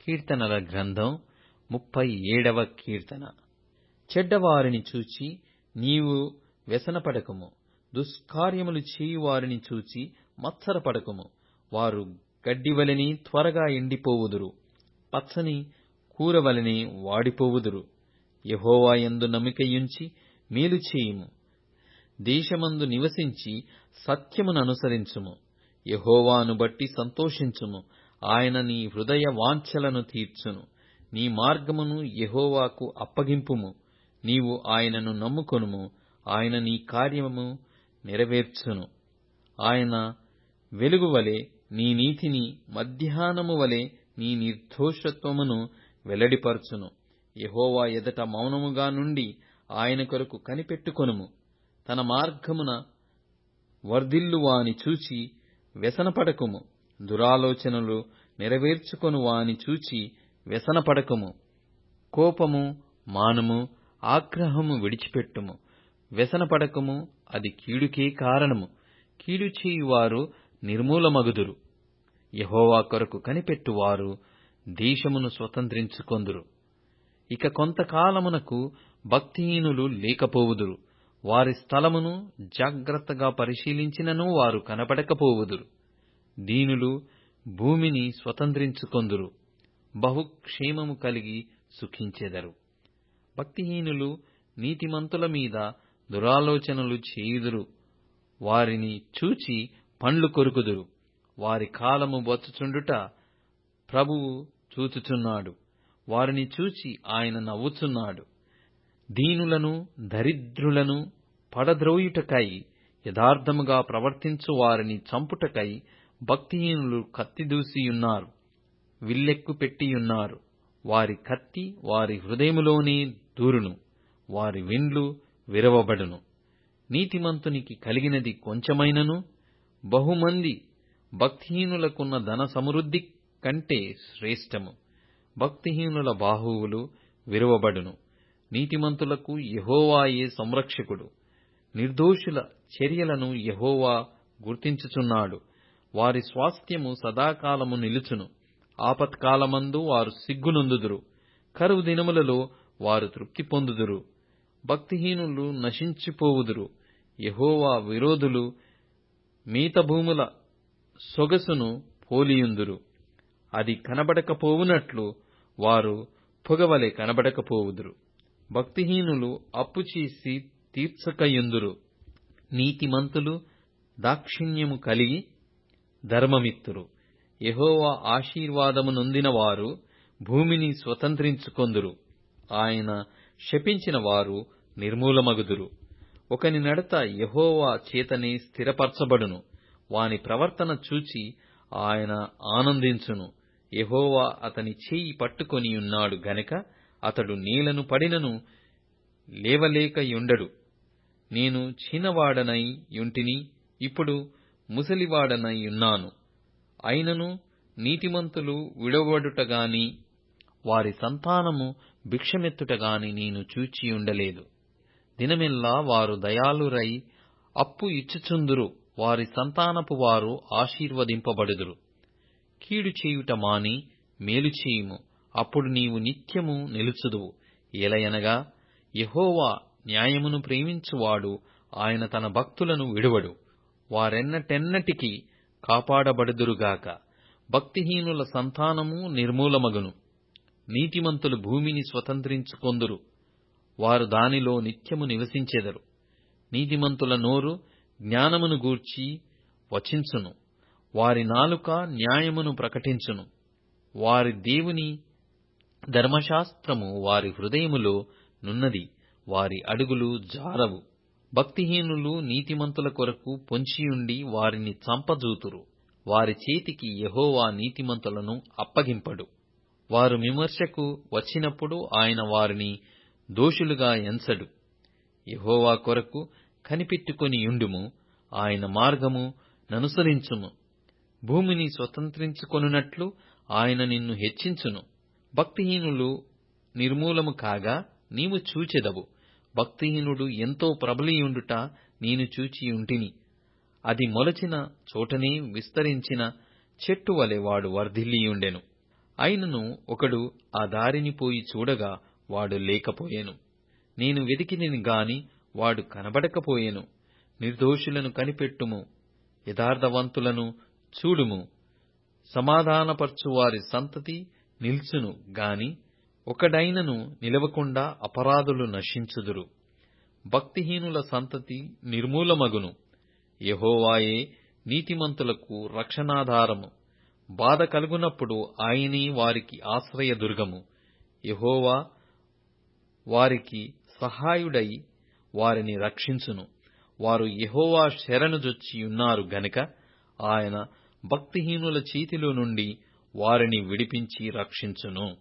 కీర్తనల గ్రంథం 37వ కీర్తన. చెడ్డవారిని చూచి నీవు వ్యసనపడకుము, దుష్కార్యములు చేయువారిని చూచి మత్సరపడకుము. వారు గడ్డివలెనే త్వరగా ఎండిపోవుదురు, పచ్చని కూరవలెనే వాడిపోవుదురు. యెహోవా యందు నమ్మికయుంచి మేలు చేయుము, దేశమందు నివసించి సత్యముననుసరించుము. యెహోవాను బట్టి సంతోషించుము, ఆయన నీ హృదయ వాంఛలను తీర్చును. నీ మార్గమును యెహోవాకు అప్పగింపుము, నీవు ఆయనను నమ్ముకొనుము, ఆయన నీ కార్యము నెరవేర్చును. ఆయన వెలుగువలె నీ నీతిని, మధ్యాహ్నము వలె నీ నిర్దోషత్వమును వెల్లడిపరచును. యెహోవా ఎదుట మౌనముగా నుండి ఆయన కొరకు కనిపెట్టుకొనుము. తన మార్గమున వర్ధిల్లువాని చూచి వ్యసనపడకుము, దురాలోచనలు నెరవేర్చుకొను వాని చూచి వ్యసనపడకుము. కోపము మానుము, ఆగ్రహము విడిచిపెట్టుము. వ్యసనపడకుము, అది కీడుకే కారణము. కీడు చేయువారు నిర్మూలమగుదురు. యెహోవా కొరకు కనిపెట్టువారు దేశమును స్వతంత్రించుకొందురు. ఇక కొంతకాలమునకు భక్తిహీనులు లేకపోవుదురు. వారి స్థలమును జాగ్రత్తగా పరిశీలించినను వారు కనపడకపోవుదురు. దీనులు భూమిని స్వతంత్రించుకొందురు, బహుక్షేమము కలిగి సుఖించెదరు. భక్తిహీనులు నీతిమంతుల మీద దురాలోచనలు చేయుదురు, వారిని చూచి పండ్లు కొరుకుదురు. వారి కాలము వచ్చుచుండుట ప్రభువు చూచుచున్నాడు, వారిని చూచి ఆయన నవ్వుచున్నాడు. దీనులను దరిద్రులను పడద్రోయుటకై, యథార్థముగా ప్రవర్తించు వారిని చంపుటకై భక్తిహీనులు కత్తిదూసియున్నారు, విల్లెక్కు పెట్టియున్నారు. వారి కత్తి వారి హృదయములోనే దూరును, వారి విండ్లు విరవబడును. నీతిమంతునికి కలిగినది కొంచెమైనను బహుమంది భక్తిహీనులకున్న ధన సమృద్ధి కంటే శ్రేష్టము. భక్తిహీనుల బాహువులు విరవబడును. నీతిమంతులకు యెహోవాయే సంరక్షకుడు. నిర్దోషుల చర్యలను యెహోవా గుర్తించుచున్నాడు. వారి స్వాస్థ్యము సదాకాలము నిలుచును. ఆపత్కాలమందు వారు సిగ్గునొందుదురు, కరువు దినములలో వారు తృప్తి పొందుదురు. భక్తిహీనులు నశించిపోవుదురు. యెహోవా విరోధులు మేతభూముల సొగసును పోలియుందురు. అది కనబడకపోవునట్లు వారు పొగవలె కనబడకపోవుదురు. భక్తిహీనులు అప్పుచేసి తీర్చకయుందురు. నీతిమంతులు దాక్షిణ్యము కలిగి ధర్మమిత్తురు. యెహోవా ఆశీర్వాదము నొందిన వారు భూమిని స్వతంత్రించుకొందురు. ఆయన శపించిన వారు నిర్మూలమగుదురు. ఒకని నడత యెహోవా చేతనే స్థిరపరచబడును. వాని ప్రవర్తన చూచి ఆయన ఆనందించును. యెహోవా అతని చేయి పట్టుకొనియున్నాడు గనక అతడు నేలను పడినను లేవలేకయుండడు. నేను చిన్నవాడనై యుంటిని, ఇప్పుడు ముసలివాడనై యున్నాను. అయినను నీతిమంతులు విడవబడుటగాని, వారి సంతానము భిక్షమెత్తుటగాని నేను చూచియుండలేదు. దినమెల్లా వారు దయాళురై అప్పు ఇచ్చుచుందురు. వారి సంతానపు వారు ఆశీర్వదింపబడుదురు. కీడు చేయుట మాని మేలు చేయుము, అప్పుడు నీవు నిత్యము నిలుచుదువు. ఏలయనగా యెహోవా న్యాయమును ప్రేమించువాడు, ఆయన తన భక్తులను విడువడు. వారెన్నటెన్నటికీ కాపాడబడుదురుగాక. భక్తిహీనుల సంతానము నిర్మూలమగును. నీతిమంతులు భూమిని స్వతంత్రించుకొందురు, వారు దానిలో నిత్యము నివసించెదరు. నీతిమంతుల నోరు జ్ఞానమును గూర్చి వచించును, వారి నాలుక న్యాయమును ప్రకటించును. వారి దేవుని ధర్మశాస్త్రము వారి హృదయములో నున్నది, వారి అడుగులు జారవు. భక్తిహీనులు నీతిమంతుల కొరకు పొంచియుండి వారిని చంపజూతురు. వారి చేతికి యెహోవా నీతిమంతులను అప్పగింపడు. వారు విమర్శకు వచ్చినప్పుడు ఆయన వారిని దోషులుగా ఎంచడు. యెహోవా కొరకు కనిపెట్టుకొనియుండుము, ఆయన మార్గము ననుసరించుము. భూమిని స్వతంత్రించుకొనున్నట్లు ఆయన నిన్ను హెచ్చించును. భక్తిహీనులు నిర్మూలము కాగా నీవు చూచెదవు. భక్తిహీనుడు ఎంతో ప్రబలియుండుట నేను చూచియుంటిని. అది మొలచిన చోటనే విస్తరించిన చెట్టు వలె వాడు వర్ధిల్లియుండెను. అయినను ఒకడు ఆ దారిని పోయి చూడగా వాడు లేకపోయెను. నేను వెతికితిని గాని వాడు కనబడకపోయెను. నిర్దోషులను కనిపెట్టుము, యథార్థవంతులను చూడుము. సమాధానపరచు వారి సంతతి నిల్చును గాని ఒకడైనను నిలవకుండా అపరాధులు నశించుదురు. భక్తిహీనుల సంతతి నిర్మూలమగును. యెహోవాయే నీతిమంతులకు రక్షణాధారము. బాధ కలుగునప్పుడు ఆయనే వారికి ఆశ్రయదుర్గము. యెహోవా వారికి సహాయుడై వారిని రక్షించును. వారు యెహోవా శరణుజొచ్చియున్నారు గనుక ఆయన భక్తిహీనుల చేతిలో నుండి వారిని విడిపించి రక్షించును.